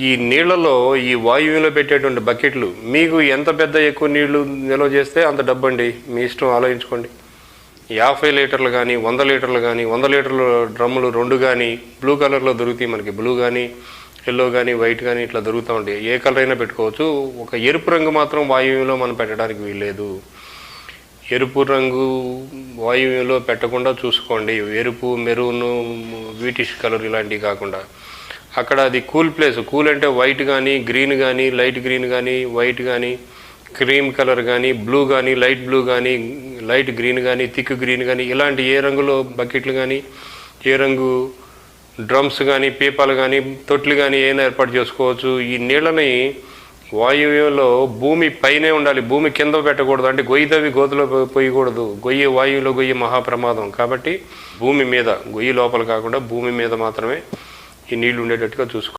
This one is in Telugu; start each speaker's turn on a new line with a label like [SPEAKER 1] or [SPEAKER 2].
[SPEAKER 1] ఈ నీళ్లలో ఈ వాయువులో పెట్టేటువంటి బకెట్లు మీకు ఎంత పెద్ద ఎక్కువ నీళ్లు నిల్వ చేస్తే అంత డబ్బండి, మీ ఇష్టం ఆలోచించుకోండి. 50 లీటర్లు కానీ 100 లీటర్లు కానీ 100 లీటర్ల డ్రమ్ములు 2 కానీ బ్లూ కలర్లో దొరుకుతాయి మనకి. బ్లూ కానీ ఎల్లో కానీ వైట్ కానీ ఇట్లా దొరుకుతూ ఉంటాయి. ఏ కలర్ అయినా పెట్టుకోవచ్చు. ఒక ఎరుపు రంగు మాత్రం వాయువులో మనం పెట్టడానికి వీల్లేదు. ఎరుపు రంగు వాయువులో పెట్టకుండా చూసుకోండి. ఎరుపు, మెరూన్, వీటిష్ కలర్ ఇలాంటివి కాకుండా. అక్కడ అది కూల్ ప్లేస్. కూల్ అంటే వైట్ కానీ గ్రీన్ కానీ లైట్ గ్రీన్ కానీ వైట్ కానీ క్రీమ్ కలర్ కానీ బ్లూ కానీ లైట్ బ్లూ కానీ లైట్ గ్రీన్ కానీ థిక్ గ్రీన్ కానీ ఇలాంటి ఏ రంగులో బకెట్లు కానీ ఏ రంగు డ్రమ్స్ కానీ పీపాలు కానీ తొట్లు కానీ ఏమైనా ఏర్పాటు చేసుకోవచ్చు. ఈ నీళ్ళని వాయువులో భూమి పైనే ఉండాలి, భూమి కింద పెట్టకూడదు. అంటే గొయ్యి తవ్వి గోతులో పోయకూడదు. గొయ్యి వాయువులో గొయ్యి మహాప్రమాదం. కాబట్టి భూమి మీద, గొయ్యి లోపల కాకుండా భూమి మీద మాత్రమే ఈ నీళ్లు ఉండేటట్టుగా చూసుకోవాలి.